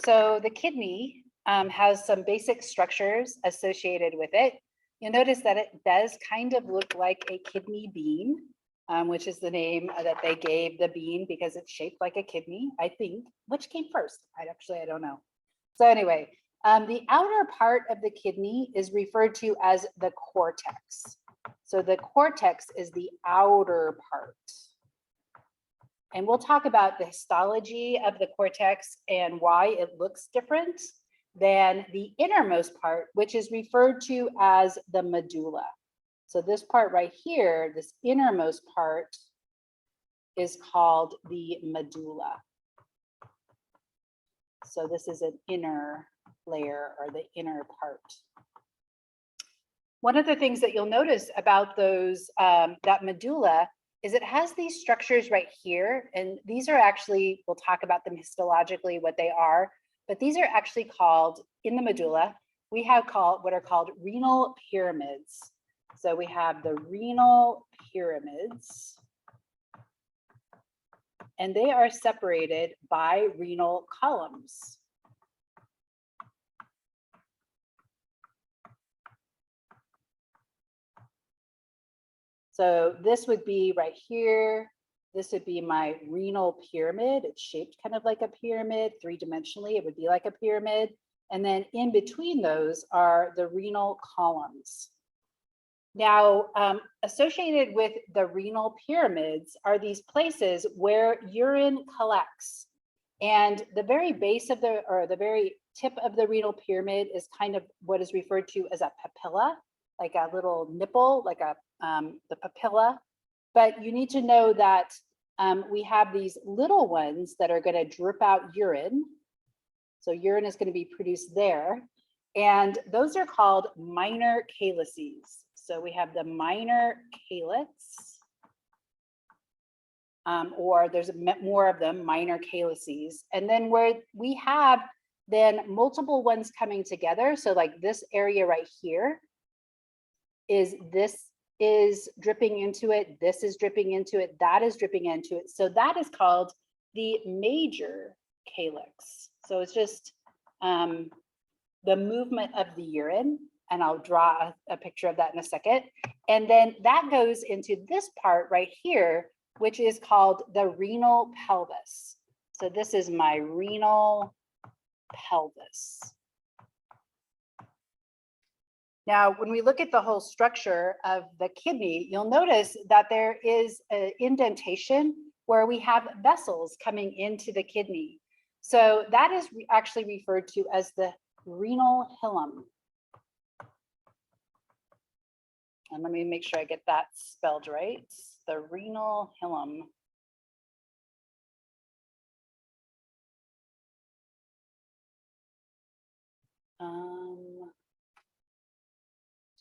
So the kidney has some basic structures associated with it. You'll notice that it does kind of look like a kidney bean, which is the name that they gave the bean because it's shaped like a kidney, I think. Which came first? I don't know. So anyway, the outer part of the kidney is referred to as the cortex. So the cortex is the outer part. And we'll talk about the histology of the cortex and why it looks different than the innermost part, which is referred to as the medulla. So this part right here, this innermost part, is called the medulla. So this is an inner layer or the inner part. One of the things that you'll notice about those, that medulla, is it has these structures right here. And these are actually, we'll talk about them histologically, what they are, but these are actually called, in the medulla, we have what are called renal pyramids. So we have the renal pyramids, and they are separated by renal columns. So this would be right here. This would be my renal pyramid. It's shaped kind of like a pyramid, three-dimensionally, it would be like a pyramid. And then in between those are the renal columns. Now, associated with the renal pyramids are these places where urine collects. And the very base of the very tip of the renal pyramid is kind of what is referred to as a papilla, like a little nipple, like the papilla. But you need to know that we have these little ones that are going to drip out urine. So urine is going to be produced there. And those are called minor calyces. So we have the minor calyx, or there's more of them, minor calyces. And then where we have then multiple ones coming together. So like this area right here is dripping into it, this is dripping into it, that is dripping into it. So that is called the major calyx. So it's just the movement of the urine, and I'll draw a picture of that in a second. And then that goes into this part right here, which is called the renal pelvis. So this is my renal pelvis. Now, when we look at the whole structure of the kidney, you'll notice that there is an indentation where we have vessels coming into the kidney. So that is actually referred to as the renal hilum. And let me make sure I get that spelled right. The renal hilum.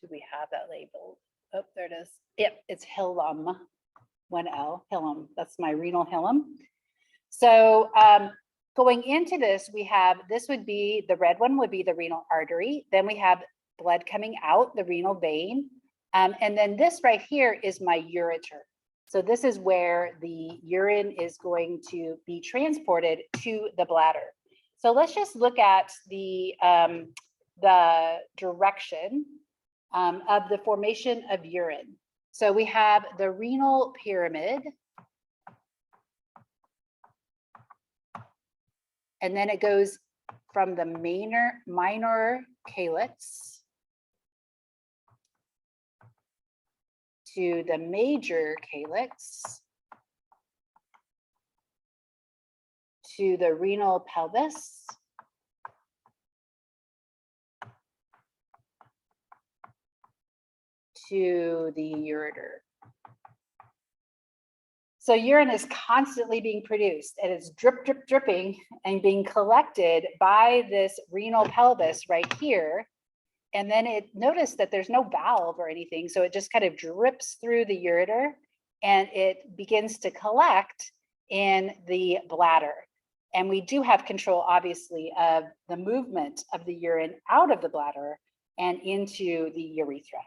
Do we have that labeled? Oh, there it is. Yep, it's hilum, 1L, hilum. That's my renal hilum. So going into this, we have, this would be, the red one would be the renal artery. Then we have blood coming out, the renal vein. And then this right here is my ureter. So this is where the urine is going to be transported to the bladder. So let's just look at the direction of the formation of urine. So we have the renal pyramid. And then it goes from the minor calyx to the major calyx to the renal pelvis to the ureter. So urine is constantly being produced, and it's dripping and being collected by this renal pelvis right here. And then notice that there's no valve or anything. So it just kind of drips through the ureter and it begins to collect in the bladder. And we do have control, obviously, of the movement of the urine out of the bladder and into the urethra.